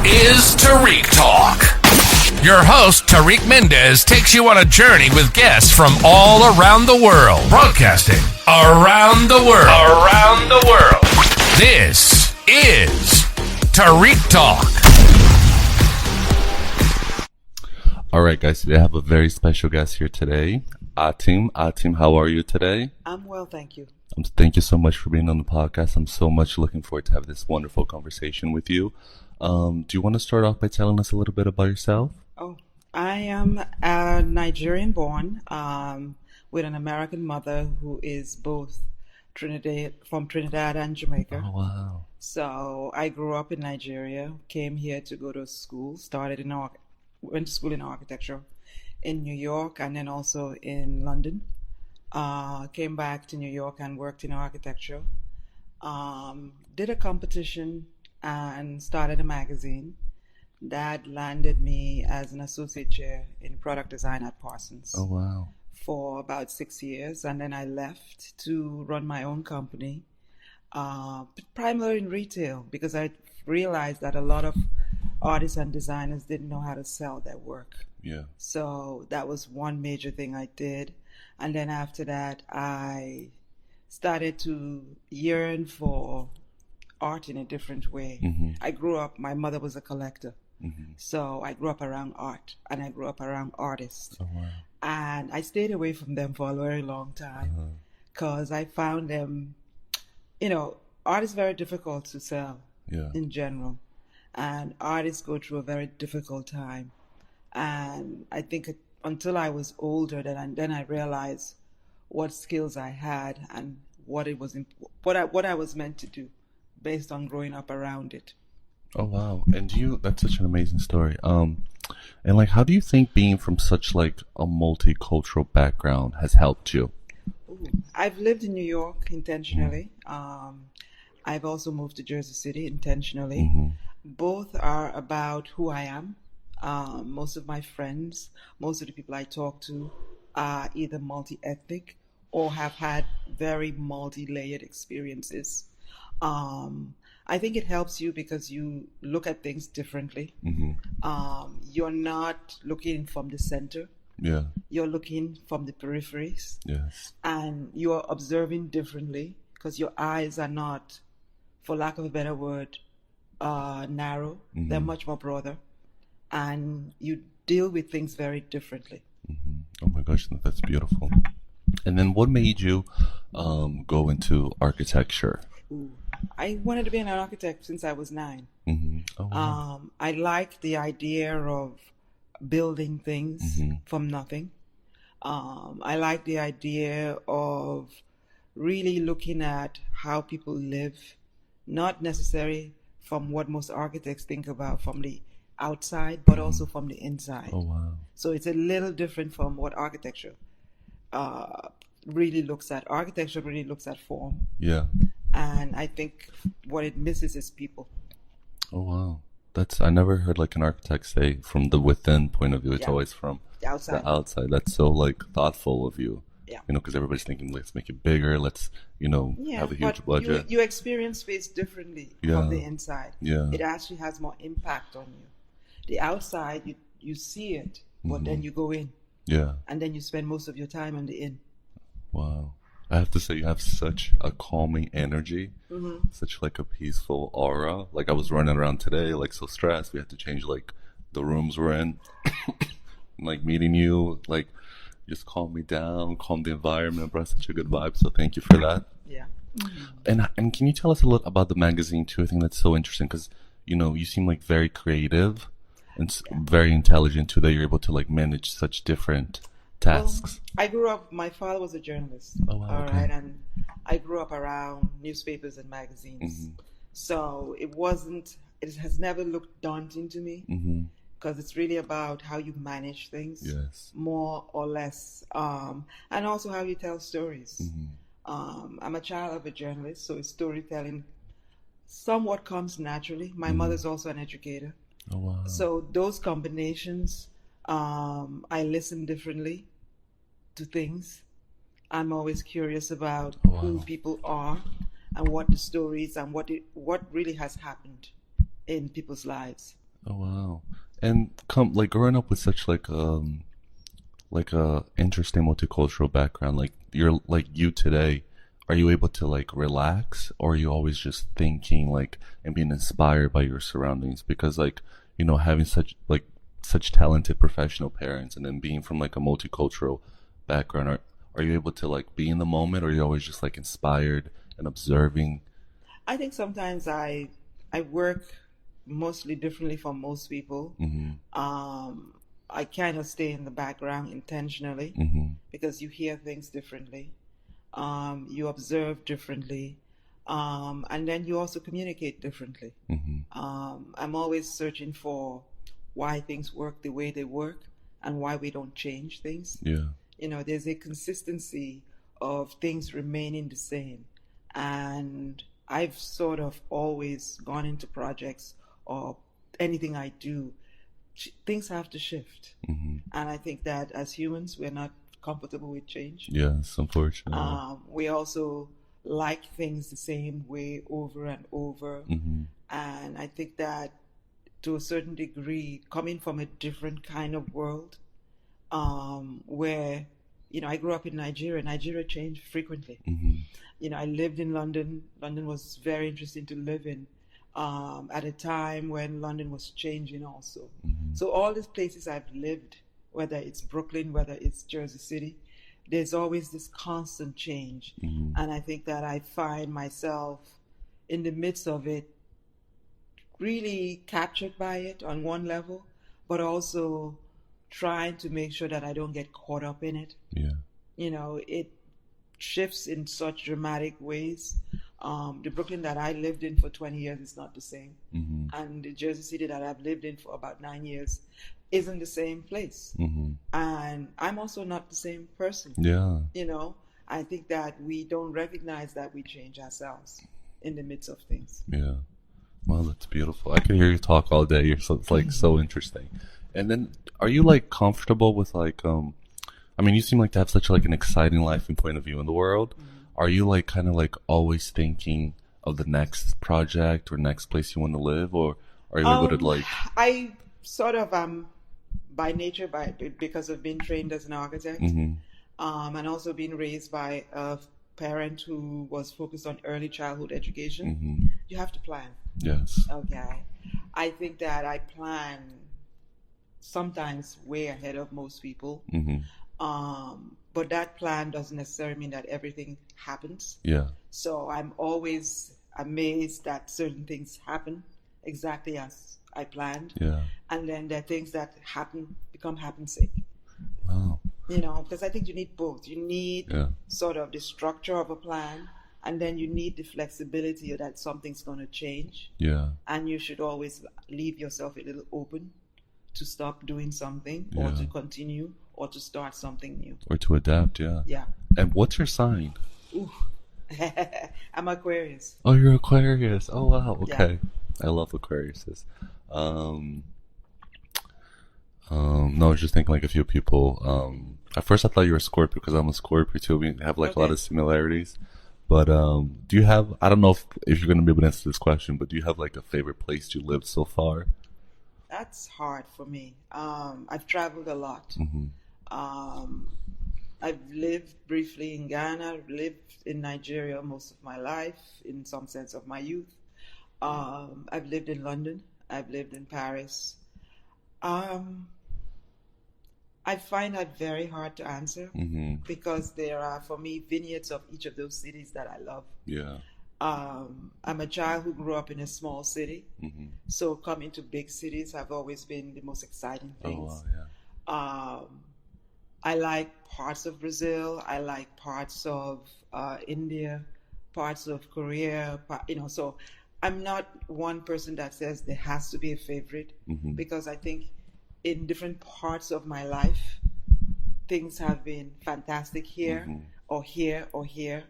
is Tarik Talk. Your host, Tarik Mendez, takes you on a journey with guests from all around the world. Broadcasting around the world. Around the world. This is Tarik Talk. All right, guys, today I have a very special guest here today. Atim. Atim, how are you today? I'm well, thank you. Thank you so much for being on the podcast. I'm so much looking forward to have this wonderful conversation with you. Do you want to start off by telling us a little bit about yourself? Oh, I am a Nigerian-born with an American mother who is both from Trinidad and Jamaica. Oh, wow. So I grew up in Nigeria, came here to go to school, went to school in architecture in New York and then also in London. Came back to New York and worked in architecture. Did a competition and started a magazine that landed me as an associate chair in product design at Parsons. Oh, wow. For about 6 years, and then I left to run my own company, primarily in retail, because I realized that a lot of artists and designers didn't know how to sell their work. Yeah. So that was one major thing I did. And then after that, I started to yearn for art in a different way. Mm-hmm. I grew up, my mother was a collector. Mm-hmm. So I grew up around art and I grew up around artists. Oh, wow. And I stayed away from them for a very long time because I found them, art is very difficult to sell in general. And artists go through a very difficult time. And I think until I was older, then I realized what skills I had and what I was meant to do based on growing up around it. Oh, wow. And that's such an amazing story. And how do you think being from such a multicultural background has helped you? Ooh, I've lived in New York intentionally. I've also moved to Jersey City intentionally. Mm-hmm. Both are about who I am. Most of my friends, most of the people I talk to are either multi-ethnic or have had very multi-layered experiences. I think it helps you because you look at things differently. Mm-hmm. You're not looking from the center. Yeah. You're looking from the peripheries. Yes. And you're observing differently because your eyes are not, for lack of a better word, narrow. Mm-hmm. They're much more broader. And you deal with things very differently. Mm-hmm. Oh my gosh, that's beautiful. And then what made you go into architecture? Ooh. I wanted to be an architect since I was 9. Mm-hmm. Oh, wow. I liked the idea of building things from nothing. I like the idea of really looking at how people live, not necessarily from what most architects think about from the outside, but also from the inside. Oh, wow. So it's a little different from what architecture really looks at. Architecture really looks at form. Yeah. And I think what it misses is people. Oh, wow. I never heard an architect say from the within point of view. It's always from the outside. That's so thoughtful of you. Yeah. Because everybody's thinking, let's make it bigger. Let's, have a huge budget. You experience space differently from the inside. Yeah. It actually has more impact on you. The outside, you see it, but then you go in. Yeah. And then you spend most of your time on the in. Wow. I have to say, you have such a calming energy, such a peaceful aura. I was running around today, so stressed. We had to change the rooms we're in. Meeting you, just calm me down, calm the environment, brought such a good vibe. So thank you for that. Yeah. Mm-hmm. And can you tell us a little about the magazine too? I think that's so interesting because you seem very creative and very intelligent too. That you're able to manage such different tasks. Well, I grew up, my father was a journalist. Oh, wow, okay. Right, and I grew up around newspapers and magazines. So it has never looked daunting to me because it's really about how you manage things, more or less, and also how you tell stories. I'm a child of a journalist, so storytelling somewhat comes naturally. My mother's also an educator. Oh, wow. So those combinations, I listen differently to things. I'm always curious about who people are and what the stories and what really has happened in people's lives. Oh wow! And like growing up with such like a interesting multicultural background, like you today, are you able to like relax, or are you always just thinking like and being inspired by your surroundings? Because like, you know, having such talented professional parents and then being from like a multicultural background, are you able to like be in the moment, or are you always just like inspired and observing? I think sometimes I work mostly differently from most people. I kind of stay in the background intentionally because you hear things differently, you observe differently, and then you also communicate differently. I'm always searching for why things work the way they work and why we don't change things. Yeah. You know, there's a consistency of things remaining the same. And I've sort of always gone into projects or anything I do, things have to shift. And I think that as humans, we're not comfortable with change. Yes, unfortunately. We also like things the same way over and over. And I think that to a certain degree, coming from a different kind of world, where, you know, I grew up in Nigeria. Nigeria changed frequently. You know, I lived in London. London was very interesting to live in at a time when London was changing also. So all these places I've lived, whether it's Brooklyn, whether it's Jersey City, there's always this constant change. And I think that I find myself in the midst of it, really captured by it on one level, but also trying to make sure that I don't get caught up in it. Yeah. You know, it shifts in such dramatic ways. The Brooklyn that I lived in for 20 years is not the same. And the Jersey City that I've lived in for about 9 years isn't the same place. And I'm also not the same person. Yeah. You know, I think that we don't recognize that we change ourselves in the midst of things. Yeah. Well, that's beautiful. I can hear you talk all day. It's like so interesting. And then, are you like comfortable with like, I mean, you seem like to have such like an exciting life and point of view in the world. Are you like kind of like always thinking of the next project or next place you want to live, or are you able to like? I sort of am by nature, because of being trained as an architect, and also being raised by a parent who was focused on early childhood education. You have to plan. Yes. Okay. I think that I plan sometimes way ahead of most people. But that plan doesn't necessarily mean that everything happens. Yeah. So I'm always amazed that certain things happen exactly as I planned. Yeah. And then there are things that become happenstake. Wow. You know, because I think you need both. You need sort of the structure of a plan, and then you need the flexibility that something's going to change. Yeah. And you should always leave yourself a little open to stop doing something or to continue or to start something new. Or to adapt, Yeah. And what's your sign? Ooh. I'm Aquarius. Oh, you're Aquarius. Oh, wow. Okay. Yeah. I love Aquariuses. No, I was just thinking like a few people. At first I thought you were a Scorpio because I'm a Scorpio too. We have like a lot of similarities. But do you have, I don't know if you're going to be able to answer this question, but do you have like a favorite place you lived so far? That's hard for me. I've traveled a lot. I've lived briefly in Ghana, lived in Nigeria most of my life, in some sense of my youth. I've lived in London. I've lived in Paris. I find that very hard to answer because there are, for me, vignettes of each of those cities that I love. Yeah. I'm a child who grew up in a small city, so coming to big cities have always been the most exciting things. Oh, wow, yeah. I like parts of Brazil. I like parts of India, parts of Korea. So I'm not one person that says there has to be a favorite because I think in different parts of my life, things have been fantastic here or here or here.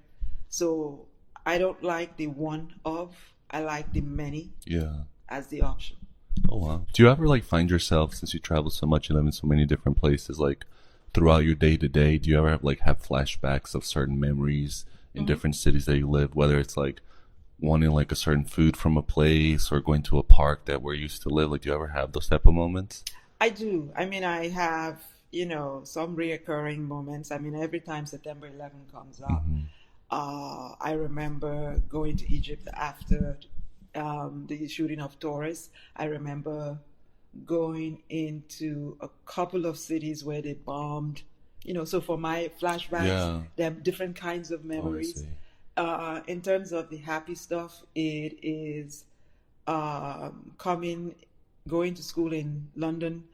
So I don't like the one of, I like the many as the option. Oh, wow. Do you ever like find yourself, since you travel so much and live in so many different places, like throughout your day to day, do you ever have flashbacks of certain memories in different cities that you live, whether it's like wanting like a certain food from a place or going to a park that where you used to live? Like, do you ever have those type of moments? I do. I mean, I have, some reoccurring moments. I mean, every time September 11 comes up, I remember going to Egypt after the shooting of Taurus. I remember going into a couple of cities where they bombed. So for my flashbacks, there are different kinds of memories. In terms of the happy stuff, it is going to school in London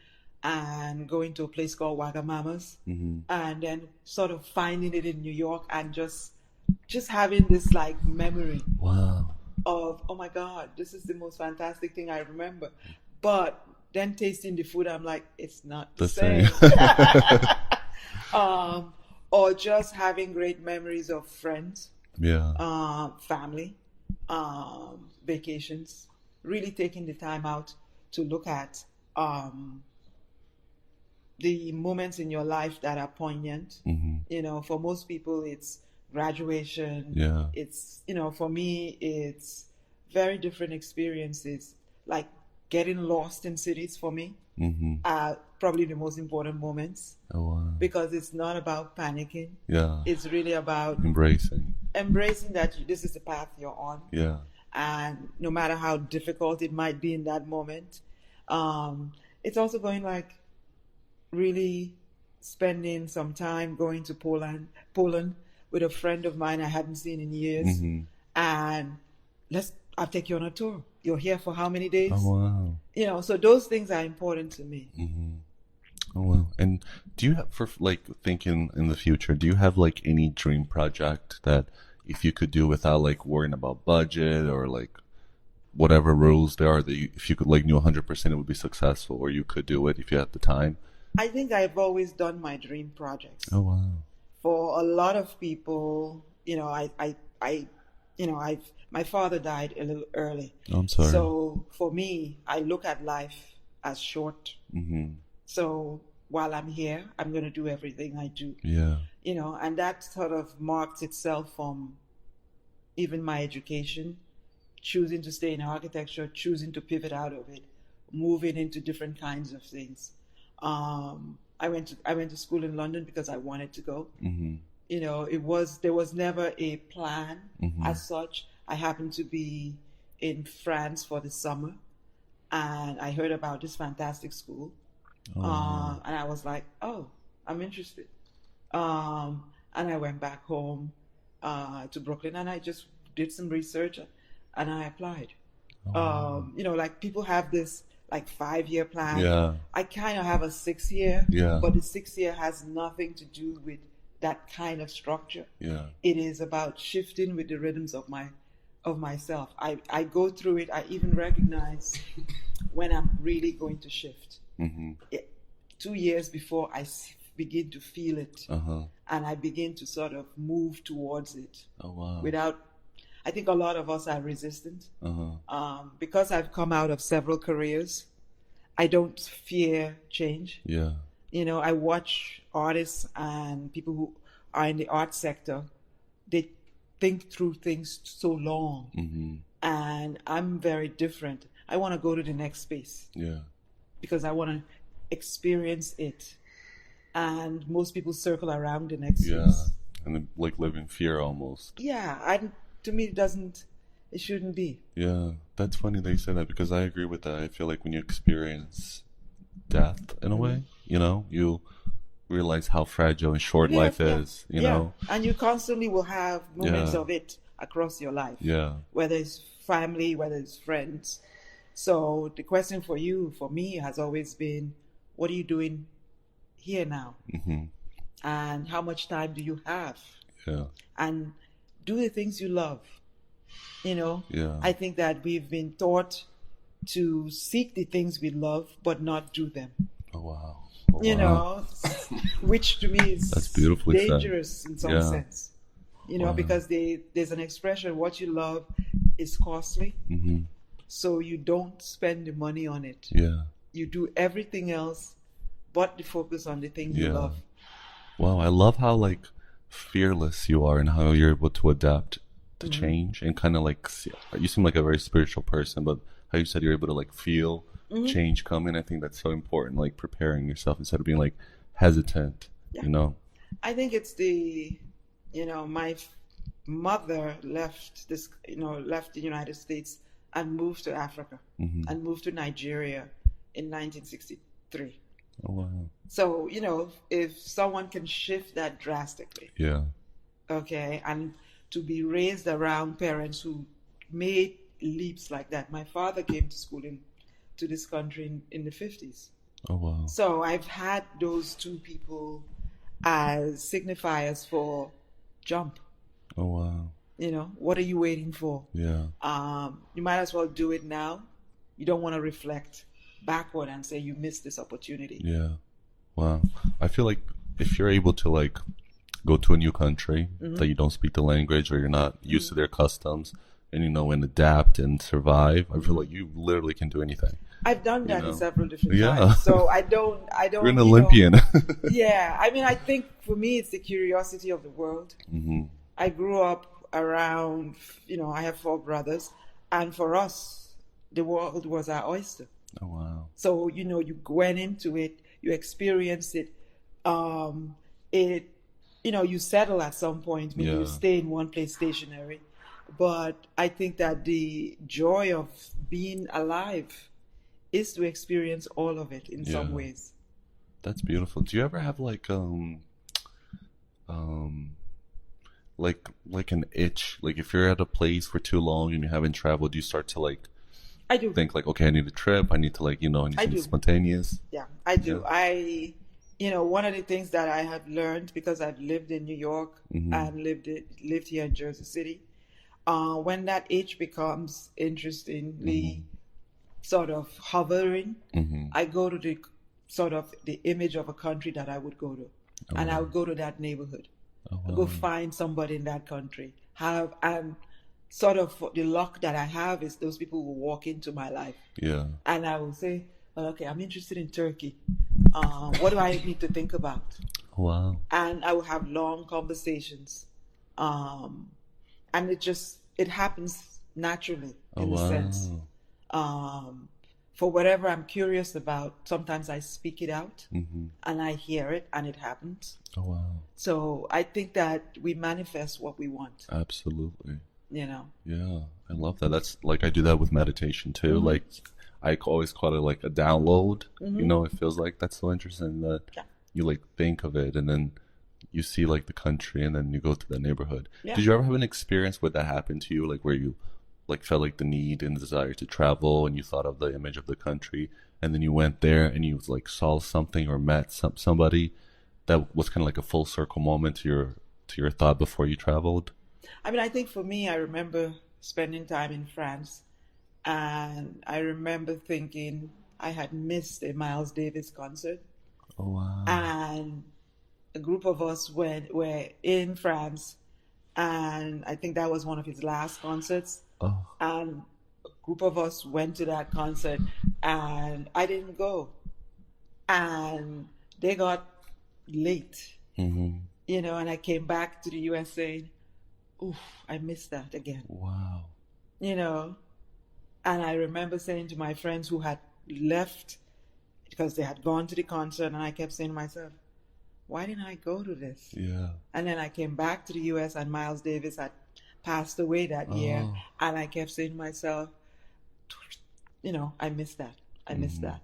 and going to a place called Wagamama's, and then sort of finding it in New York and just having this like memory of, oh my God, this is the most fantastic thing I remember. But then tasting the food, I'm like, it's not the same. Or just having great memories of friends, family, vacations, really taking the time out to look at the moments in your life that are poignant. For most people, it's graduation. It's, for me, it's very different experiences, like getting lost in cities for me. Probably the most important moments. Because it's not about panicking. It's really about embracing that this is the path you're on. And no matter how difficult it might be in that moment, it's also going like really spending some time going to Poland with a friend of mine I hadn't seen in years, and I'll take you on a tour. You're here for how many days? So those things are important to me. And do you have, for like thinking in the future, do you have like any dream project that if you could do without like worrying about budget or like whatever rules there are, that if you could like knew 100% it would be successful, or you could do it if you had the time? I think I've always done my dream projects. For a lot of people, my father died a little early. I'm sorry. So for me, I look at life as short. So while I'm here, I'm going to do everything I do. And that sort of marked itself from even my education, choosing to stay in architecture, choosing to pivot out of it, moving into different kinds of things. I went to school in London because I wanted to go. There was never a plan as such. I happened to be in France for the summer, and I heard about this fantastic school. And I was like, oh, I'm interested. And I went back home to Brooklyn, and I just did some research, and I applied. Like people have this like 5-year plan. I kind of have a 6-year, but the 6-year has nothing to do with that kind of structure. It is about shifting with the rhythms of myself. I go through it. I even recognize when I'm really going to shift. 2 years before I begin to feel it, and I begin to sort of move towards it. I think a lot of us are resistant. Because I've come out of several careers, I don't fear change. I watch artists and people who are in the art sector. They think through things so long. And I'm very different. I want to go to the next space. Because I want to experience it. And most people circle around the next space. And then, like live in fear almost. To me, it shouldn't be. That's funny that you said that, because I agree with that. I feel like when you experience death in a way, you realize how fragile and short life is, you know? And you constantly will have moments of it across your life. Whether it's family, whether it's friends. So the question for me, has always been, what are you doing here now? And how much time do you have? And do the things you love. I think that we've been taught to seek the things we love, but not do them. Which to me is that's beautifully dangerous said. In some sense. Because there's an expression, what you love is costly. So you don't spend the money on it. You do everything else but the focus on the thing you love. Wow, I love how like fearless you are and how you're able to adapt to change and kind of like you seem like a very spiritual person, but how you said you're able to like feel change coming, I think that's so important, like preparing yourself instead of being like hesitant. You know, I think it's my mother left the United States and moved to Africa and moved to Nigeria in 1963. Oh wow. So if someone can shift that drastically, okay, and to be raised around parents who made leaps like that. My father came to school to this country in the 50s. Oh wow. So I've had those two people as signifiers for jump. Oh wow. What are you waiting for? Yeah. You might as well do it now. You don't want to reflect backward and say you missed this opportunity. Yeah. Wow. I feel like if you're able to like go to a new country that you don't speak the language or you're not used to their customs and and adapt and survive, I feel like you literally can do anything. I've done that in several different times. So I don't You're an Olympian. Yeah. I mean, I think for me it's the curiosity of the world. I grew up around, I have 4 brothers, and for us the world was our oyster. Oh wow. So you went into it, you experienced it, you settle at some point, maybe you stay in one place stationary. But I think that the joy of being alive is to experience all of it in some ways. That's beautiful. Do you ever have like an itch? Like if you're at a place for too long and you haven't traveled, do you start to like I do think like, okay, I need a trip, I need to like, I need something spontaneous? Yeah, I do. One of the things that I have learned, because I've lived in New York and lived here in Jersey City, when that itch becomes interestingly sort of hovering, I go to the sort of the image of a country that I would go to, and I would go to that neighborhood, go find somebody in that country, and sort of the luck that I have is those people will walk into my life, and I will say, okay, I'm interested in Turkey. What do I need to think about? Wow. And I will have long conversations. And it happens naturally in a sense. For whatever I'm curious about, sometimes I speak it out and I hear it and it happens. Oh, wow. So I think that we manifest what we want. Absolutely. Yeah, I love that. That's like, I do that with meditation too. Like I always call it like a download. It feels like that's so interesting that you like think of it and then you see like the country and then you go to the neighborhood. Did you ever have an experience where that happened to you, like where you like felt like the need and desire to travel and you thought of the image of the country and then you went there and you like saw something or met somebody that was kind of like a full circle moment to your thought before you traveled? I mean, I think for me, I remember spending time in France, and I remember thinking I had missed a Miles Davis concert. Oh, wow. And a group of us were in France, and I think that was one of his last concerts. Oh. And a group of us went to that concert, and I didn't go. And they got late, and I came back to the US saying, oof, I missed that again. Wow. And I remember saying to my friends who had left because they had gone to the concert, and I kept saying to myself, why didn't I go to this? Yeah. And then I came back to the US and Miles Davis had passed away that year, and I kept saying to myself, I missed that. I missed that.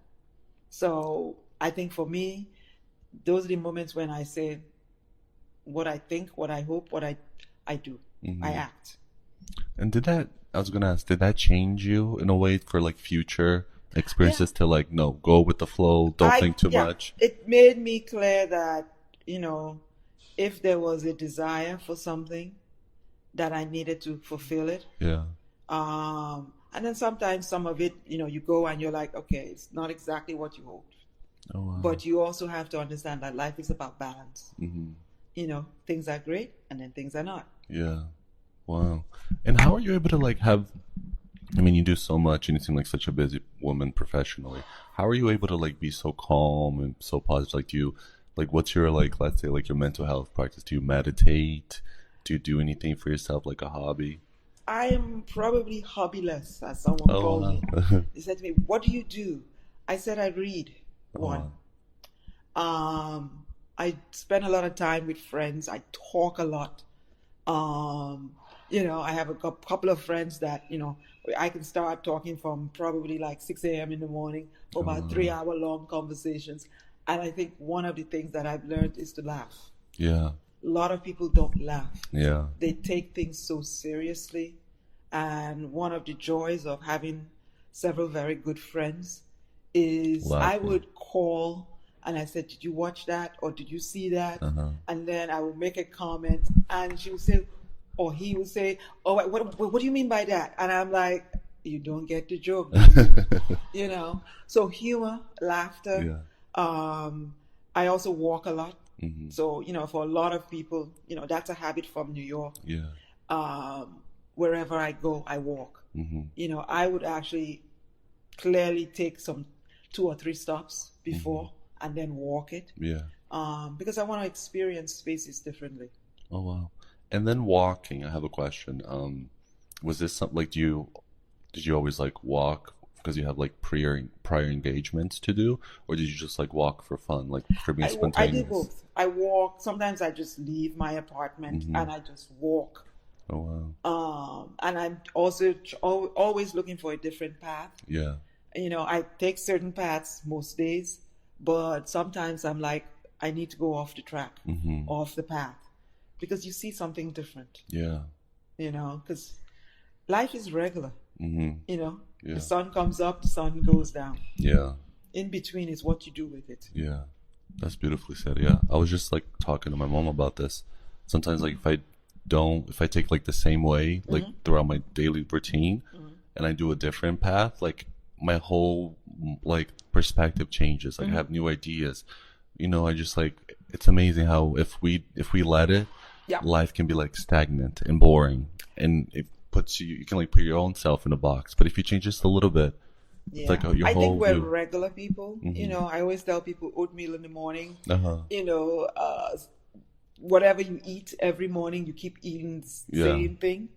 So I think for me, those are the moments when I say what I think, what I hope, what I do. I act. And did that change you in a way for like future experiences to like, no, go with the flow, don't think too much? It made me clear that, if there was a desire for something, that I needed to fulfill it. Yeah. And then sometimes some of it, you go and you're like, okay, it's not exactly what you hoped. Oh, wow. But you also have to understand that life is about balance. Things are great and then things are not. Yeah. Wow. And how are you able to like you do so much and you seem like such a busy woman professionally. How are you able to like be so calm and so positive? Like, do you, like, what's your, like, let's say like your mental health practice? Do you meditate? Do you do anything for yourself, like a hobby? I am probably hobbyless, as someone called me. They said to me, "What do you do?" I said, "I read." One. I spend a lot of time with friends. I talk a lot. I have a couple of friends that, I can start talking from probably like 6 a.m. in the morning for about 3-hour long conversations. And I think one of the things that I've learned is to laugh. Yeah. A lot of people don't laugh. Yeah. They take things so seriously. And one of the joys of having several very good friends is I would call and I said, "Did you watch that? Or did you see that?" And then I would make a comment and she would say, or he would say, "Oh, what do you mean by that?" And I'm like, "You don't get the joke." So humor, laughter. Yeah. I also walk a lot. So, for a lot of people, that's a habit from New York. Yeah. Wherever I go, I walk. I would actually clearly take some 2 or 3 stops before and then walk it. Yeah. Because I want to experience spaces differently. Oh, wow. And then walking, I have a question. Was this something like, did you always like walk because you have like prior engagements to do, or did you just like walk for fun, like for being spontaneous? I did both. I walk. Sometimes I just leave my apartment and I just walk. Oh, wow. And I'm also always looking for a different path. Yeah. I take certain paths most days, but sometimes I'm like, I need to go off the track, off the path, because you see something different. Yeah. Because life is regular. Yeah. The sun comes up, the sun goes down. Yeah. In between is what you do with it. Yeah. That's beautifully said. Yeah. I was just like talking to my mom about this. Sometimes like if I take like the same way, like throughout my daily routine and I do a different path, like my whole like perspective changes. Like I have new ideas. I just like, it's amazing how if we let it, life can be like stagnant and boring, and it puts you can like put your own self in a box. But if you change just a little bit, it's like your I whole think we're view. regular people. I always tell people oatmeal in the morning. Whatever you eat every morning, you keep eating the same thing,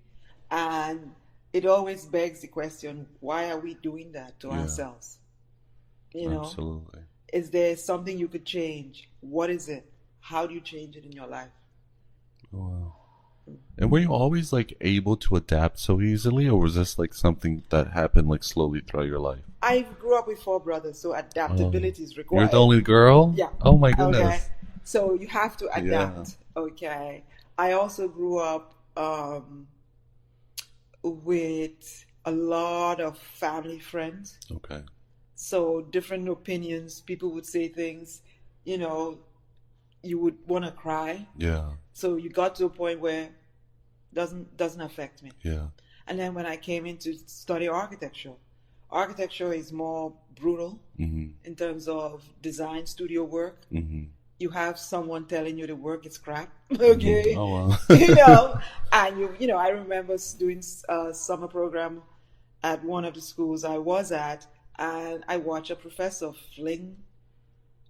and it always begs the question: why are we doing that to ourselves? Absolutely. Is there something you could change? What is it? How do you change it in your life? Wow. And were you always like able to adapt so easily, or was this like something that happened like slowly throughout your life? I grew up with 4 brothers, so adaptability is required. You're the only girl? Yeah. Oh my goodness. Okay. So you have to adapt. Yeah. Okay. I also grew up with a lot of family friends. Okay. So different opinions. People would say things, you would want to cry. Yeah. So you got to a point where it doesn't affect me. Yeah. And then when I came in to study architecture is more brutal in terms of design studio work. You have someone telling you the work is crap. Okay. Oh wow. And I remember doing a summer program at one of the schools I was at, and I watched a professor fling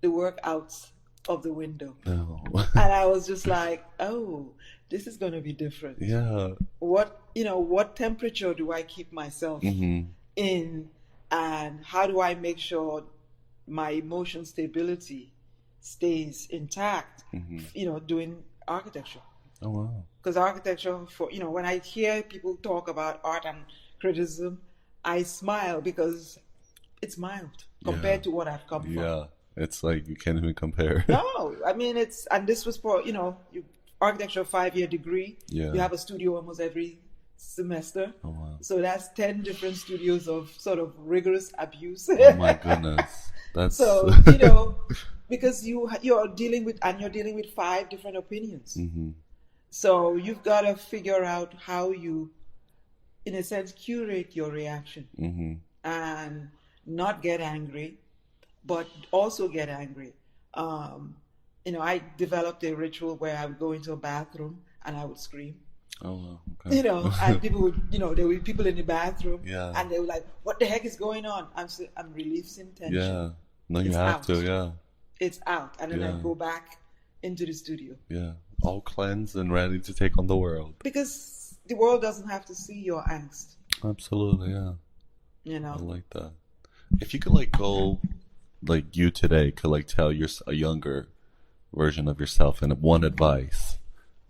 the work out of the window. Oh. And I was just like, oh, this is going to be different. Yeah. What temperature do I keep myself in, and how do I make sure my emotion stability stays intact, doing architecture. Oh, wow. Because architecture, when I hear people talk about art and criticism, I smile because it's mild compared to what I've come from. Yeah, it's like you can't even compare. No, I mean, and this was for, architecture 5-year degree. Yeah. You have a studio almost every semester. Oh, wow. So that's 10 different studios of sort of rigorous abuse. Oh my goodness. That's so, because you're dealing with 5 different opinions. So you've got to figure out how you, in a sense, curate your reaction and not get angry, but also get angry. I developed a ritual where I would go into a bathroom and I would scream. Oh, okay. And people would, there would be people in the bathroom, and they were like, "What the heck is going on?" I'm releasing tension. Yeah, no, you have to. Yeah, it's out, and then I go back into the studio. Yeah, all cleansed and ready to take on the world. Because the world doesn't have to see your angst. Absolutely, yeah. You know, I like that. If you could like go, like you today could like tell a younger version of yourself and one advice,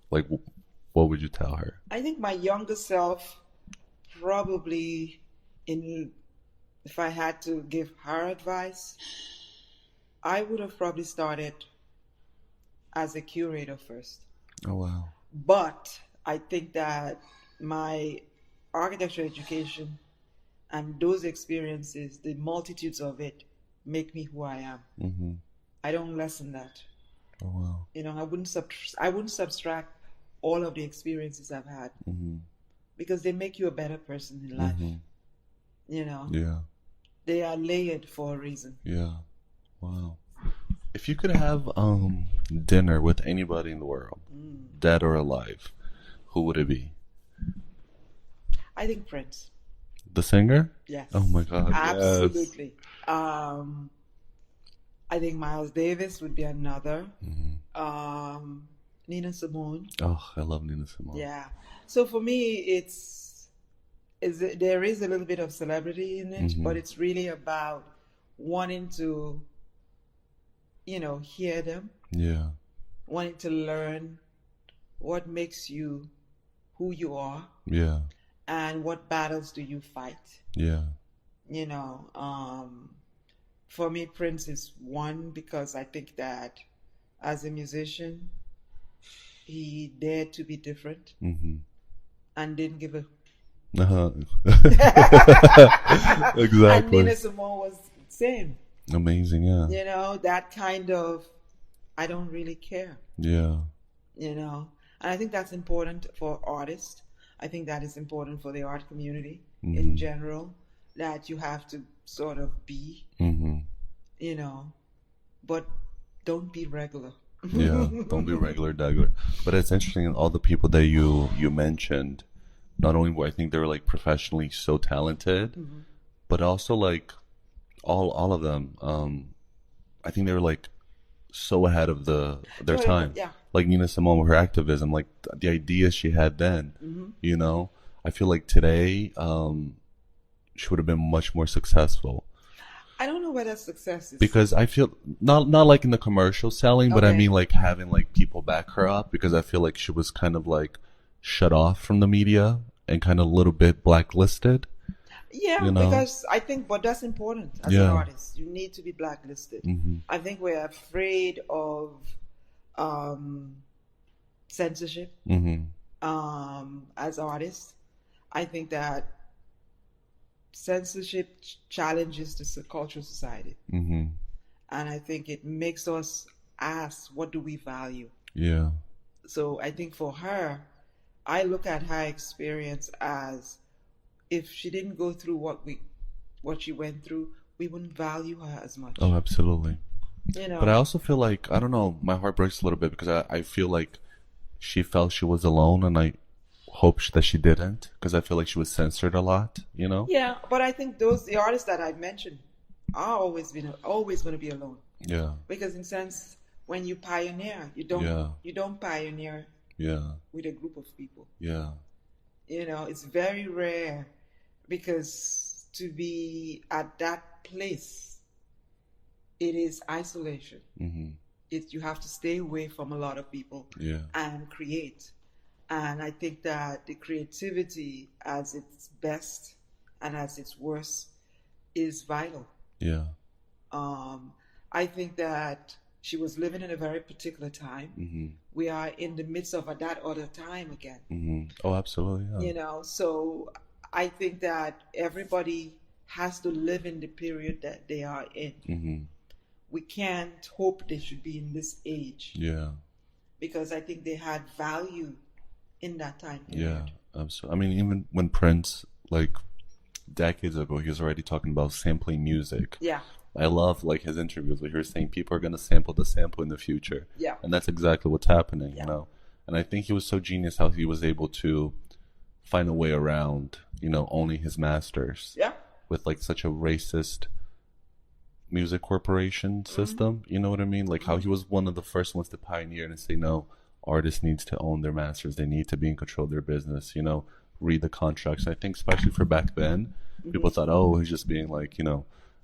like what would you tell her? I think my younger self probably, if I had to give her advice, I would have probably started as a curator first. Oh, wow. But I think that my architecture education and those experiences, the multitudes of it, make me who I am. Mm-hmm. I don't lessen that. Oh, wow. You know, I wouldn't subtract all of the experiences I've had, mm-hmm. because they make you a better person in life. Mm-hmm. You know? Yeah. They are layered for a reason. Yeah. Wow. If you could have dinner with anybody in the world, dead or alive, who would it be? I think Prince. The singer? Yes. Oh my God. Absolutely. Yes. I think Miles Davis would be another. Mm-hmm. Nina Simone. Oh, I love Nina Simone. Yeah. So for me, there is a little bit of celebrity in it, mm-hmm. but it's really about wanting to, you know, hear them. Yeah. Wanting to learn what makes you who you are. Yeah. And what battles do you fight? Yeah. You know, for me, Prince is one, because I think that as a musician, he dared to be different, mm-hmm. and didn't give a... Uh-huh. Exactly. And Nina Simone was the same. Amazing, yeah. You know, that kind of, I don't really care. Yeah. You know, and I think that's important for artists. I think that is important for the art community mm-hmm. in general, that you have to sort of be, mm-hmm. you know, but don't be regular. Yeah, don't be regular. But it's interesting, all the people that you mentioned, not only were I think they were like professionally so talented, mm-hmm. but also like all of them, I think they were like so ahead of their time. Yeah. Like Nina Simone with her activism, like the ideas she had then, mm-hmm. you know, I feel like today she would have been much more successful. I don't know whether success is, because I feel not like in the commercial selling, but okay. I mean like having like people back her up, because I feel like she was kind of like shut off from the media and kind of a little bit blacklisted. Yeah, you know? Because I think, but that's important as an artist. You need to be blacklisted. Mm-hmm. I think we're afraid of censorship mm-hmm. As artists. I think that censorship challenges the cultural society. Mm-hmm. And I think it makes us ask, what do we value? Yeah. So I think for her, I look at her experience as, if she didn't go through what she went through, we wouldn't value her as much. Oh, absolutely. You know. But I also feel like, I don't know, my heart breaks a little bit, because I feel like she felt she was alone, and I hope that she didn't, because I feel like she was censored a lot, you know? Yeah, but I think the artists that I mentioned are always going to be alone. Yeah. Because in a sense, when you pioneer, you don't pioneer with a group of people. Yeah. You know, it's very rare, because to be at that place, it is isolation. Mm-hmm. You have to stay away from a lot of people and create. And I think that the creativity at its best and at its worst is vital. Yeah. I think that she was living in a very particular time. Mm-hmm. We are in the midst of that other time again. Mm-hmm. Oh, absolutely. Yeah. You know, so I think that everybody has to live in the period that they are in. Mm-hmm. We can't hope they should be in this age. Yeah. Because I think they had value in that time period. Yeah, absolutely. I mean, even when Prince, like decades ago, he was already talking about sampling music. Yeah. I love like his interviews where he was saying people are going to sample the sample in the future. Yeah. And that's exactly what's happening, you know. And I think he was so genius how he was able to find a way around, you know, owning his masters. Yeah. With like such a racist music corporation system, you know what I mean? Like how he was one of the first ones to pioneer and say, no, artists needs to own their masters. They need to be in control of their business, read the contracts. I think especially for back then, people thought, oh, he's just being like,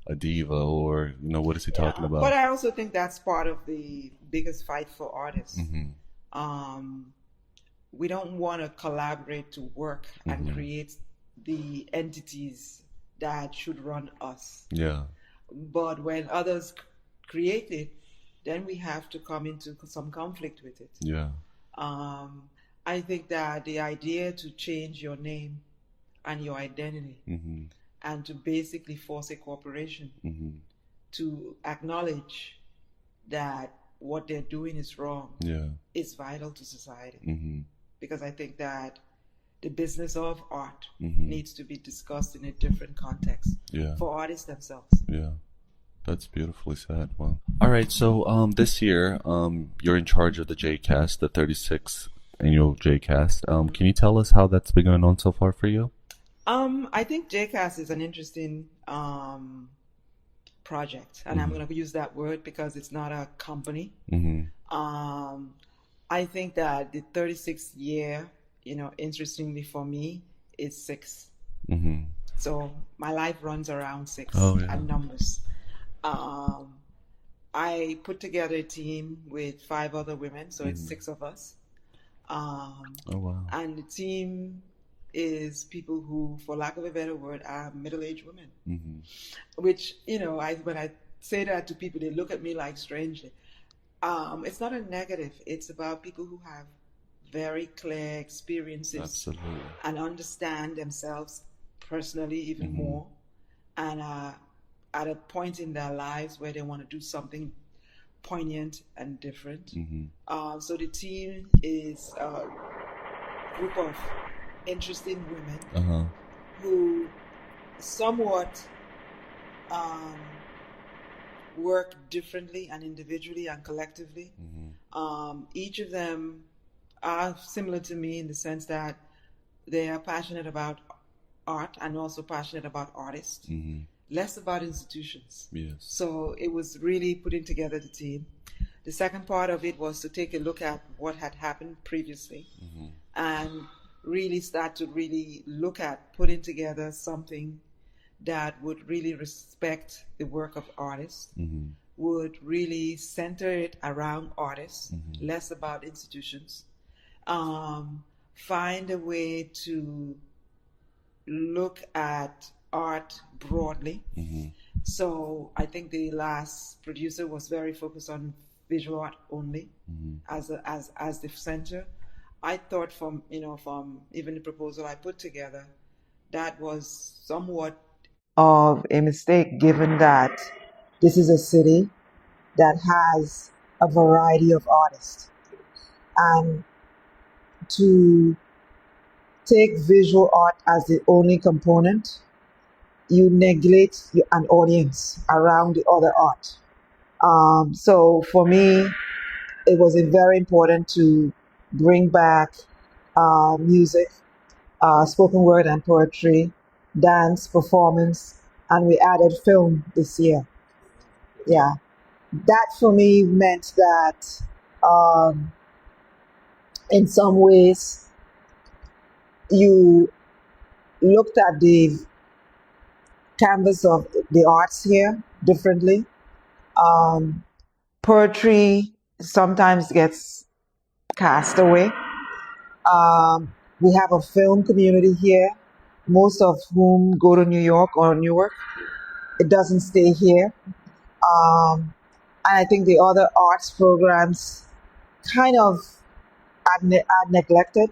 a diva, or, what is he talking about? But I also think that's part of the biggest fight for artists. We don't want to collaborate to work and create the entities that should run us. Yeah. But when others create it, then we have to come into some conflict with it. Yeah. I think that the idea to change your name and your identity and to basically force a corporation to acknowledge that what they're doing is wrong is vital to society. Because I think that the business of art needs to be discussed in a different context for artists themselves. Yeah. That's beautifully said. Wow. All right. So this year, you're in charge of the JCAST, the 36th annual JCAST. Can you tell us how that's been going on so far for you? I think JCAST is an interesting project, and I'm going to use that word because it's not a company. I think that the 36th year, interestingly for me, is 6. So my life runs around 6 and numbers. I put together a team with 5 other women, so it's 6 of us. And the team is people who, for lack of a better word, are middle-aged women. Which, when I say that to people, they look at me like strangely. It's not a negative. It's about people who have very clear experiences and understand themselves personally even more, and at a point in their lives where they want to do something poignant and different. So the team is a group of interesting women who somewhat work differently and individually and collectively. Each of them are similar to me in the sense that they are passionate about art and also passionate about artists. Less about institutions. Yes. So it was really putting together the team. The second part of it was to take a look at what had happened previously and really start to really look at putting together something that would really respect the work of artists, would really center it around artists, less about institutions, find a way to look at art broadly. So I think the last producer was very focused on visual art only as the center. I thought from even the proposal I put together, that was somewhat of a mistake, given that this is a city that has a variety of artists, and to take visual art as the only component, you neglect an audience around the other art. So for me, it was very important to bring back music, spoken word and poetry, dance, performance, and we added film this year. Yeah, that for me meant that in some ways you looked at the canvas of the arts here differently. Poetry sometimes gets cast away. We have a film community here, most of whom go to New York or Newark. It doesn't stay here. And I think the other arts programs kind of are neglected.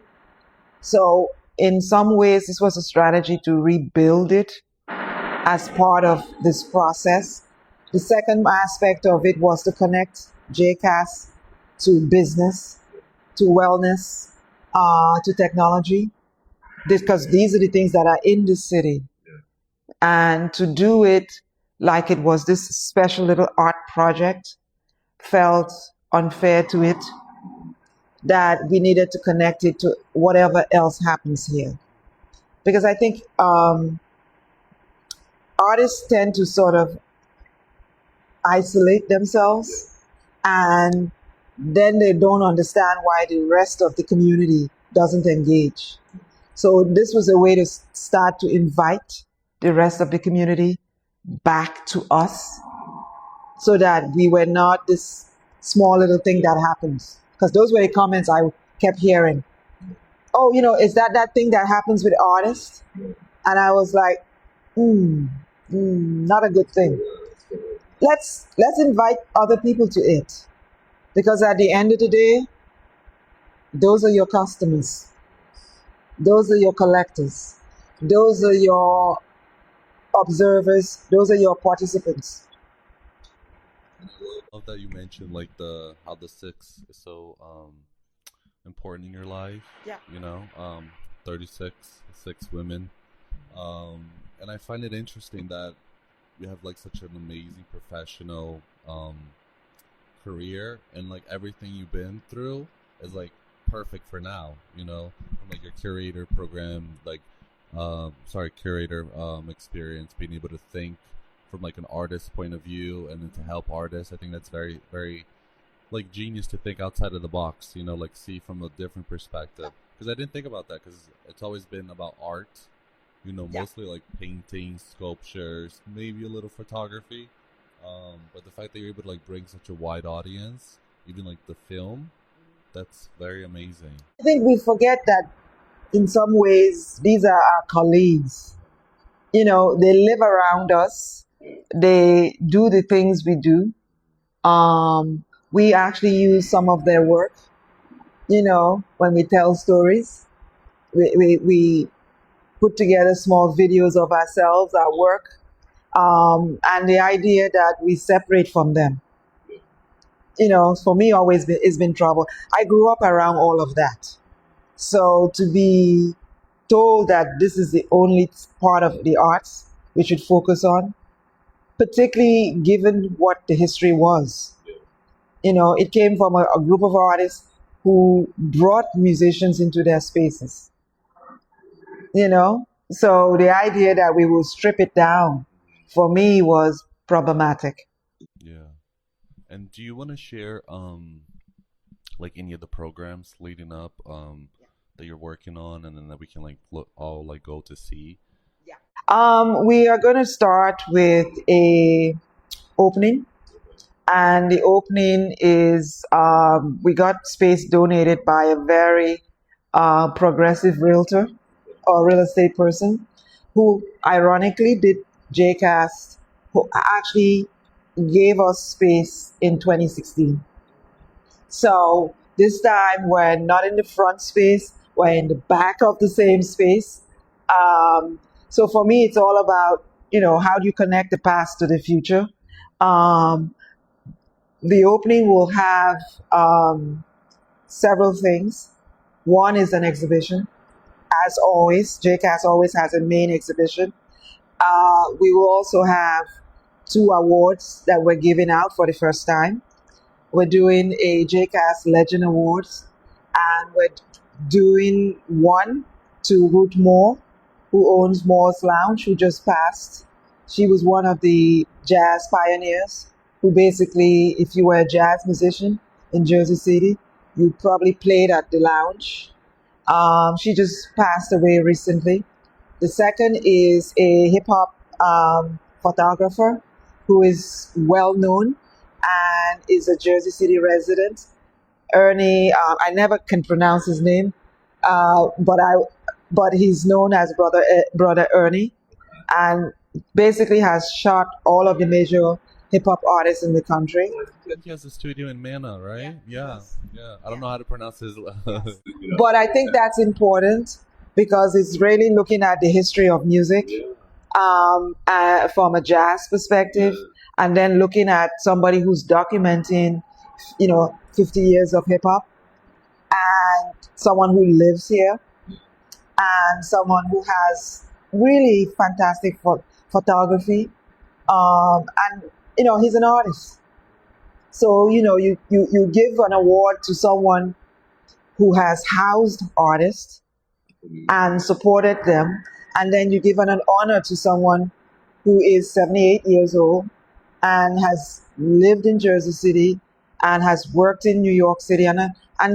So in some ways, this was a strategy to rebuild it as part of this process. The second aspect of it was to connect JCAST to business, to wellness, to technology, because these are the things that are in the city. And to do it like it was this special little art project felt unfair to it, that we needed to connect it to whatever else happens here. Because I think artists tend to sort of isolate themselves and then they don't understand why the rest of the community doesn't engage. So this was a way to start to invite the rest of the community back to us, so that we were not this small little thing that happens. Because those were the comments I kept hearing. Oh, is that thing that happens with artists? And I was like, not a good thing. Let's invite other people to it. Because at the end of the day, those are your customers. Those are your collectors. Those are your observers. Those are your participants. I love that you mentioned like how the six is so important in your life. Yeah. 36, 6 women. And I find it interesting that you have like such an amazing professional career, and like everything you've been through is like perfect for now, from like your curator program, like curator experience, being able to think from like an artist's point of view and then to help artists. I think that's very, very like genius to think outside of the box, like see from a different perspective. Because I didn't think about that, because it's always been about art, mostly like paintings, sculptures, maybe a little photography. But the fact that you're able to like bring such a wide audience, even like the film, that's very amazing. I think we forget that in some ways these are our colleagues. They live around us. They do the things we do. We actually use some of their work, when we tell stories. We put together small videos of ourselves, our work, and the idea that we separate from them, for me it's been trouble. I grew up around all of that. So to be told that this is the only part of the arts we should focus on, particularly given what the history was. It came from a group of artists who brought musicians into their spaces. So the idea that we will strip it down, for me, was problematic. Yeah. And do you want to share like any of the programs leading up that you're working on, and then that we can like all like go to see? Yeah. We are going to start with a opening, and the opening is we got space donated by a very progressive realtor or real estate person who ironically did JCAST, who actually gave us space in 2016. So this time we're not in the front space, we're in the back of the same space. So for me, it's all about, how do you connect the past to the future? The opening will have several things. One is an exhibition. As always, JCAST always has a main exhibition. We will also have 2 awards that we're giving out for the first time. We're doing a JCAST Legend Awards, and we're doing one to Ruth Moore, who owns Moore's Lounge, who just passed. She was one of the jazz pioneers who basically, if you were a jazz musician in Jersey City, you probably played at the lounge. She just passed away recently. The second is a hip-hop photographer who is well known and is a Jersey City resident. Ernie, I never can pronounce his name, but he's known as Brother Ernie, and basically has shot all of the major hip-hop artists in the country. He has a studio in Mana, right? Yeah. I don't know how to pronounce his. But I think that's important because it's really looking at the history of music from a jazz perspective, and then looking at somebody who's documenting, 50 years of hip-hop, and someone who lives here, and someone who has really fantastic photography, and he's an artist. So you give an award to someone who has housed artists and supported them, and then you give an honor to someone who is 78 years old and has lived in Jersey City and has worked in New York City and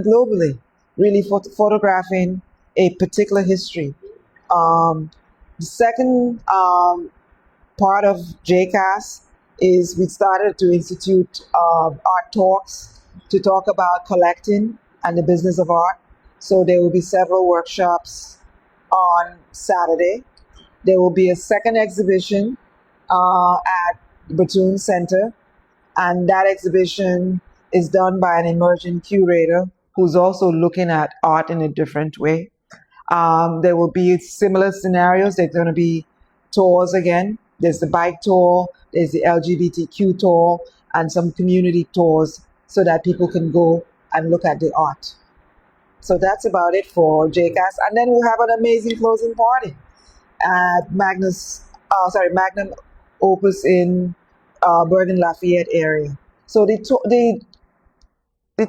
globally, really photographing a particular history. The second part of JCAST is we started to institute art talks to talk about collecting and the business of art. So there will be several workshops on Saturday. There will be a second exhibition at the Batoon Center, and that exhibition is done by an emerging curator who's also looking at art in a different way. There will be similar scenarios. There's going to be tours again. There's the bike tour, there's the LGBTQ tour, and some community tours so that people can go and look at the art. So that's about it for JCAST. And then we'll have an amazing closing party at Magnum Opus in Bergen Lafayette area. So the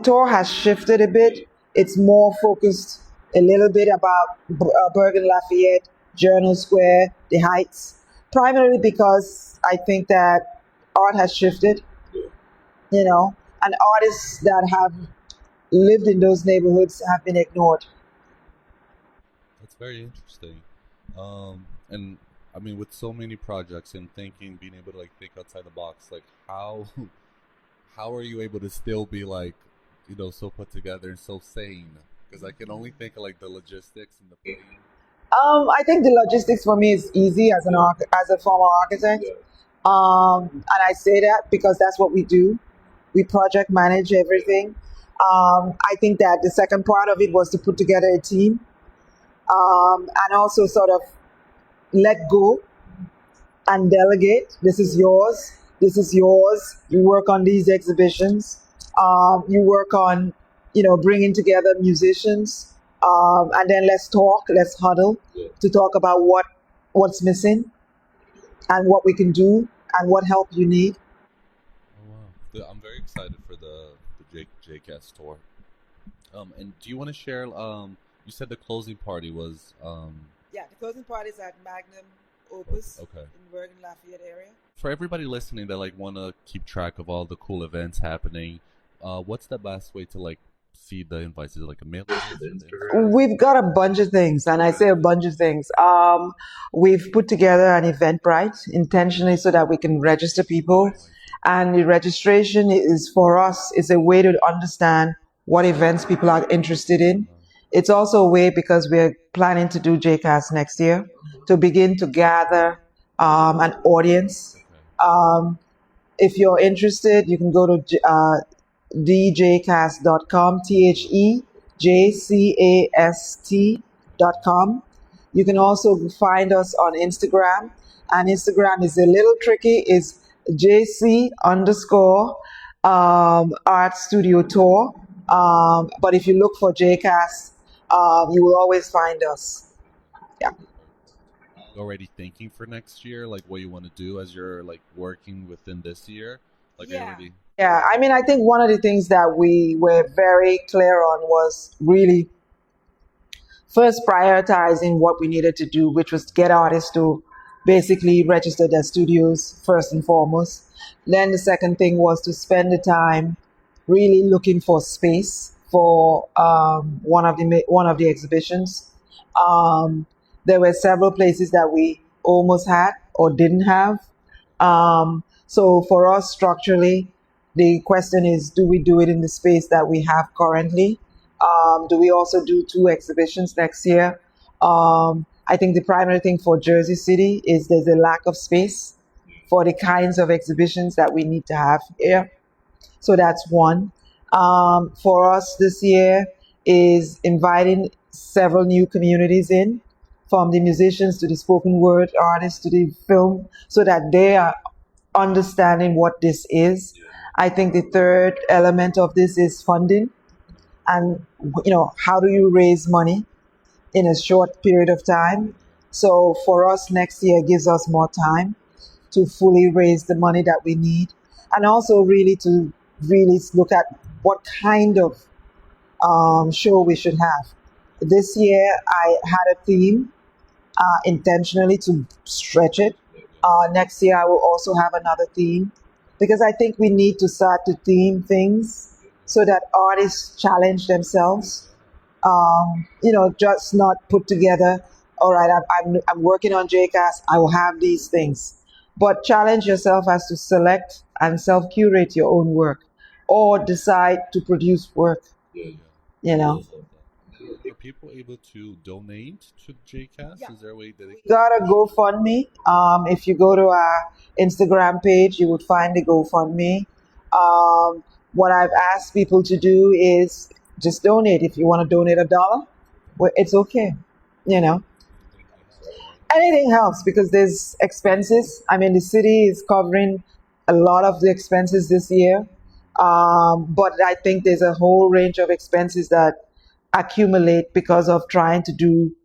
tour has shifted a bit. It's more focused a little bit about Bergen Lafayette, Journal Square, the Heights, primarily because I think that art has shifted, and artists that have lived in those neighborhoods have been ignored. That's very interesting. And I mean, with so many projects and being able to think outside the box, how are you able to still be so put together and so sane? Because I can only think of the logistics and the planning. I think the logistics for me is easy as a former architect. And I say that because that's what we do. We project manage everything. I think that the second part of it was to put together a team and also sort of let go and delegate. This is yours. This is yours. You work on these exhibitions. You work on, bringing together musicians. And then let's huddle to talk about what's missing and what we can do and what help you need. Oh, wow. I'm very excited for the JCAST tour. And do you want to share, you said the closing party was... Yeah, the closing party is at Magnum Opus in Bergen Lafayette area. For everybody listening that want to keep track of all the cool events happening, what's the best way to see the invites? Is it a mail? We've got a bunch of things, and I say a bunch of things. We've put together an Eventbrite intentionally so that we can register people, and the registration is for us is a way to understand what events people are interested in. It's also a way because we're planning to do JCAST next year to begin to gather an audience. If you're interested, you can go to djcast.com, THEJCAST.com. You can also find us on Instagram, and Instagram is a little tricky, is JC_Art Studio Tour. But if you look for JCAST, you will always find us. Yeah. Already thinking for next year, what you want to do as you're working within this year? Yeah, I mean, I think one of the things that we were very clear on was really first prioritizing what we needed to do, which was get artists to basically register their studios first and foremost. Then the second thing was to spend the time really looking for space for one of the exhibitions. There were several places that we almost had or didn't have. So for us structurally, the question is, do we do it in the space that we have currently? Do we also do 2 exhibitions next year? I think the primary thing for Jersey City is there's a lack of space for the kinds of exhibitions that we need to have here. So that's one. For us this year is inviting several new communities in, from the musicians to the spoken word artists to the film, so that they are understanding what this is. I think the third element of this is funding. And, how do you raise money in a short period of time? So for us, next year gives us more time to fully raise the money that we need. And also really to look at what kind of show we should have. This year, I had a theme intentionally to stretch it. Next year, I will also have another theme, because I think we need to start to theme things so that artists challenge themselves. Just not put together, all right, I'm working on JCAST, I will have these things. But challenge yourself as to select and self-curate your own work or decide to produce work, Are people able to donate to JCAST? Yeah. Is there a way that they got a GoFundMe? If you go to our Instagram page, you would find the GoFundMe. What I've asked people to do is just donate. If you want to donate $1, well, it's okay. Anything helps because there's expenses. I mean, the city is covering a lot of the expenses this year. But I think there's a whole range of expenses that accumulate because of trying to do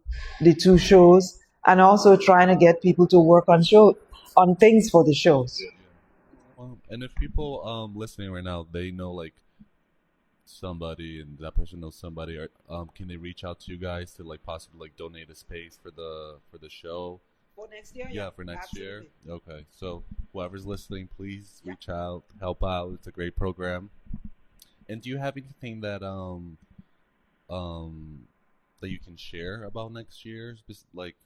the 2 shows and also trying to get people to work on things for the shows. And if people listening right now, they know like somebody and that person knows somebody, or can they reach out to you guys to like possibly like donate a space for the show for next year? Yeah, for next absolutely. year. Okay, so whoever's listening, please reach out, help out. It's a great program. And do you have anything that that you can share about next year's, like,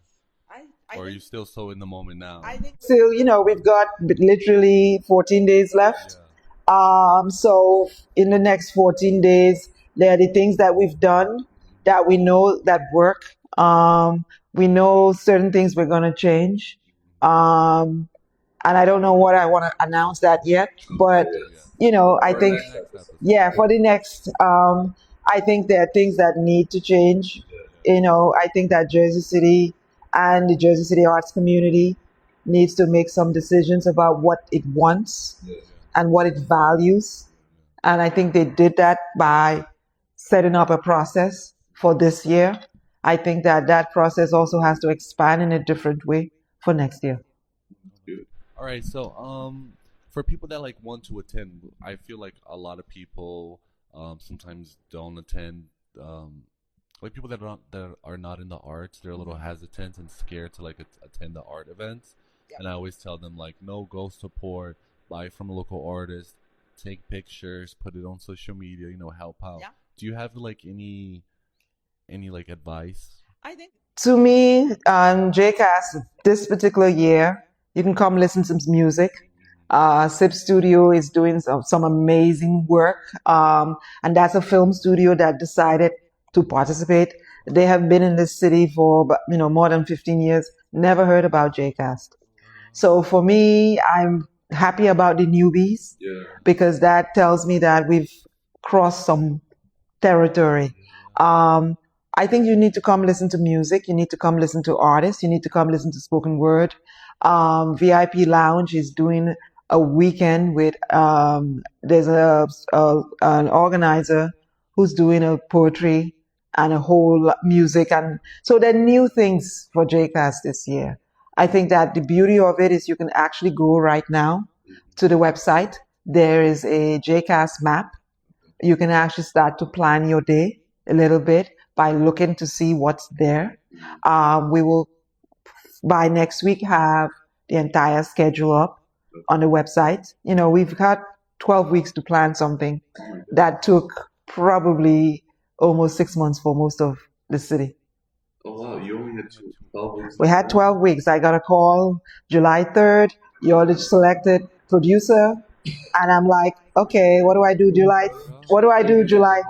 or are you still so in the moment now? I think still, we've got literally 14 days left. So in the next 14 days, there are the things that we've done that we know that work. We know certain things we're going to change. And I don't know what I want to announce that yet, but, I think, for the next, I think there are things that need to change. I think that Jersey City and the Jersey City arts community needs to make some decisions about what it wants and what it values. And I think they did that by setting up a process for this year. I think that process also has to expand in a different way for next year. All right. So, for people that like want to attend, I feel like a lot of people sometimes don't attend. Like people that are not in the arts, they're a little hesitant and scared to like attend the art events. Yeah. And I always tell them like, no, go support, buy from a local artist, take pictures, put it on social media, help out. Yeah. Do you have like any like advice? I think to me, JCAST this particular year, you can come listen to some music. SIP Studio is doing some amazing work, and that's a film studio that decided to participate. They have been in this city for more than 15 years. Never heard about JCAST. So for me, I'm happy about the newbies because that tells me that we've crossed some territory. I think you need to come listen to music. You need to come listen to artists. You need to come listen to spoken word. VIP Lounge is doing a weekend with, there's an organizer who's doing a poetry and a whole music. And so there are new things for JCAST this year. I think that the beauty of it is you can actually go right now to the website. There is a JCAST map. You can actually start to plan your day a little bit by looking to see what's there. We will, by next week, have the entire schedule up on the website. We've got 12 weeks to plan something that took probably almost 6 months for most of the city. Oh, wow. You only had 12 weeks? We had 12 weeks. I got a call July 3rd. You're the selected producer. And I'm like, okay, what do I do July? What do I do July?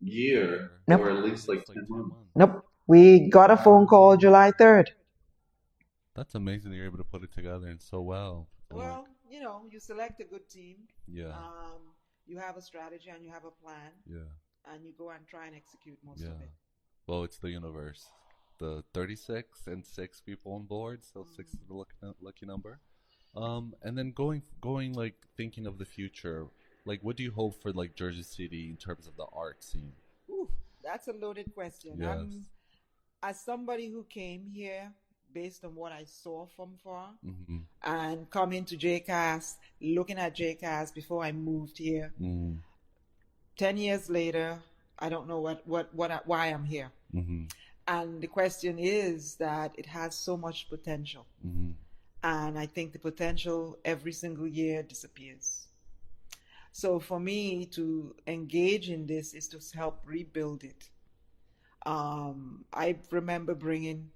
Year, nope. Or at least like 10 months. Nope. We got a phone call July 3rd. That's amazing that you're able to put it together and so well. Well, you select a good team. Yeah. You have a strategy and you have a plan. Yeah. And you go and try and execute most of it. Well, it's the universe. The 36 and 6 people on board, so 6 is the lucky number. And then going like thinking of the future, like what do you hope for like Jersey City in terms of the art scene? Ooh, that's a loaded question. Yes. As somebody who came here based on what I saw from far and coming to JCAST, looking at JCAST before I moved here, 10 years later, I don't know why I'm here. And the question is that it has so much potential. And I think the potential every single year disappears. So for me to engage in this is to help rebuild it. I remember bringing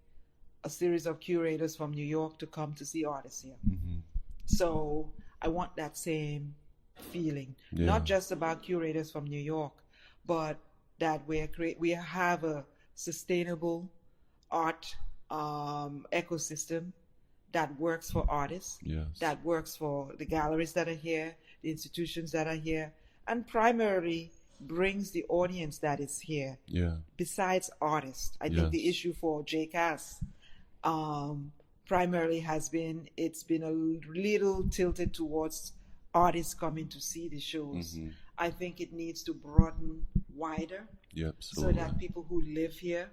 a series of curators from New York to come to see artists here. Mm-hmm. So I want that same feeling, not just about curators from New York, but that we have a sustainable art ecosystem that works for artists, that works for the galleries that are here, the institutions that are here, and primarily brings the audience that is here. Besides artists, I think the issue for JCAST primarily it's been a little tilted towards artists coming to see the shows. Mm-hmm. I think it needs to broaden wider, so that people who live here,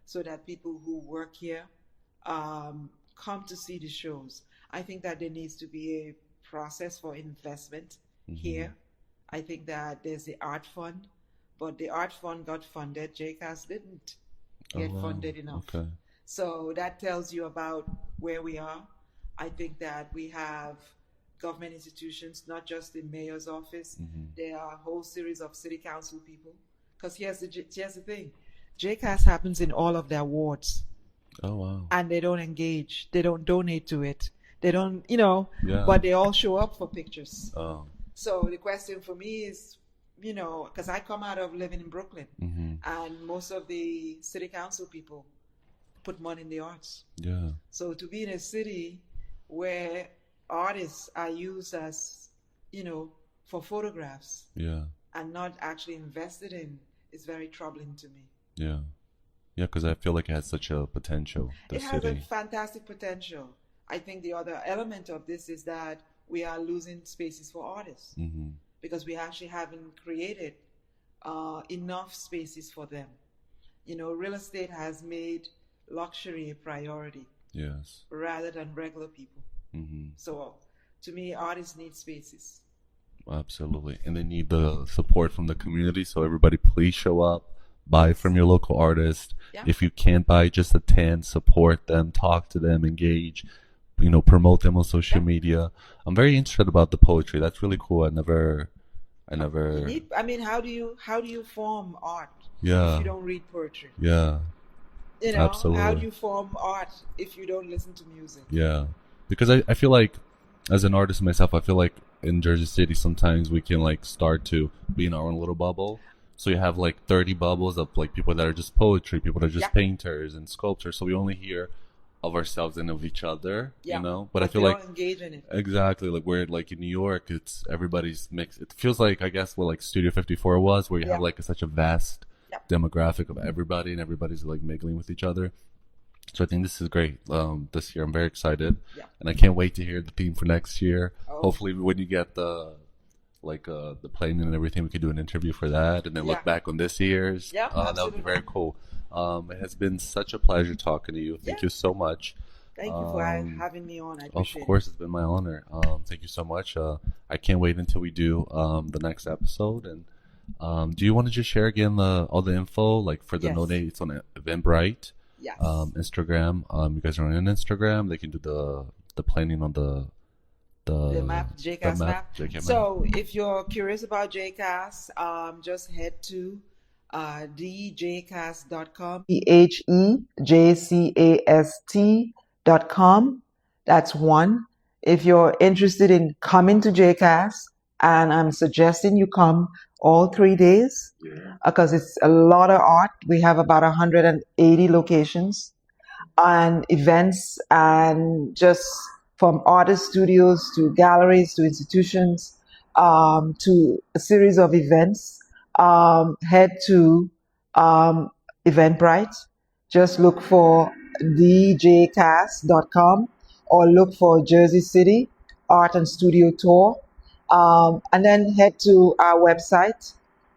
so that people who work here come to see the shows. I think that there needs to be a process for investment here. I think that there's the art fund, but the art fund got funded. JCAST didn't get funded enough. Okay. So that tells you about where we are. I think that we have government institutions, not just the mayor's office. There are a whole series of city council people. Because here's the thing. JCAST happens in all of their wards. Oh, wow. And they don't engage. They don't donate to it. They don't, but they all show up for pictures. Oh. So the question for me is, because I come out of living in Brooklyn, and most of the city council people put money in the arts. Yeah. So to be in a city where artists are used as, for photographs, and not actually invested in, is very troubling to me. Yeah. Yeah, because I feel like it has such a potential. It has a fantastic potential. I think the other element of this is that we are losing spaces for artists because we actually haven't created enough spaces for them. Real estate has made luxury a priority, rather than regular people. So to me, artists need spaces. Absolutely. And they need the support from the community. So everybody, please show up, buy from your local artist. If you can't buy, just attend, support them, talk to them, engage, promote them on social media. I'm very interested about the poetry. That's really cool. I never how do you form art if you don't read poetry? Absolutely. How do you form art if you don't listen to music? Because I feel like, as an artist myself, I feel like in Jersey City sometimes we can start to be in our own little bubble. So you have 30 bubbles of people that are just poetry, people that are just painters and sculptors. So we only hear of ourselves and of each other, But I feel like engage in it. Exactly, we're in New York, it's everybody's mixed. It feels like, I guess, what Studio 54 was, where you have such a vast demographic of everybody, and everybody's mingling with each other. So I think this is great. This year I'm very excited, and I can't wait to hear the theme for next year. Hopefully, when you get the planning and everything, we could do an interview for that, and then look back on this year's. That would be very cool. It has been such a pleasure talking to you. Thank you so much. Thank you for having me on. I appreciate it. Of course, it's been my honor. Thank you so much. I can't wait until we do the next episode. And do you want to just share again all the info, for the donate? It's on Eventbrite. Yes. Instagram. You guys are on Instagram. They can do the planning on the map, JCAST map. So if you're curious about JCAST, just head to thejcast.com. thejcast.com. That's one. If you're interested in coming to JCAST, and I'm suggesting you come all 3 days, because it's a lot of art. We have about 180 locations and events, and just from artist studios to galleries to institutions, to a series of events. Head to Eventbrite. Just look for thejcast.com or look for Jersey City Art and Studio Tour. And then head to our website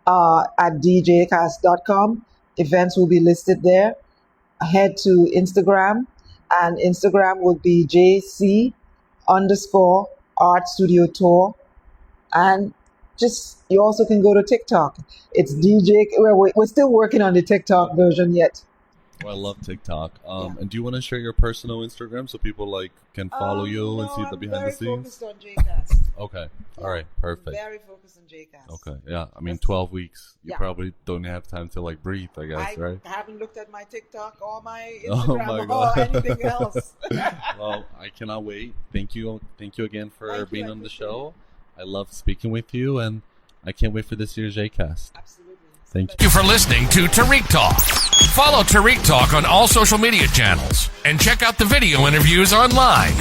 at djcast.com. Events will be listed there. Head to Instagram, and Instagram will be JC_Art Studio Tour. And you also can go to TikTok. It's DJ. We're still working on the TikTok version yet. Oh, I love TikTok. And do you want to share your personal Instagram so people like can follow you and see the behind the scenes? I'm very focused on JCAST. Okay. All right. Perfect. Very focused on JCAST. Okay. Yeah. I mean, 12 weeks. You probably don't have time to like breathe, I guess, right? I haven't looked at my TikTok or my Oh Instagram my or God. anything else. Well, I cannot wait. Thank you again for being on the appreciate show. I love speaking with you, and I can't wait for this year's JCAST. Absolutely. Thank you. Thank you for listening to Tarik Talk. Follow Tarik Talk on all social media channels and check out the video interviews online.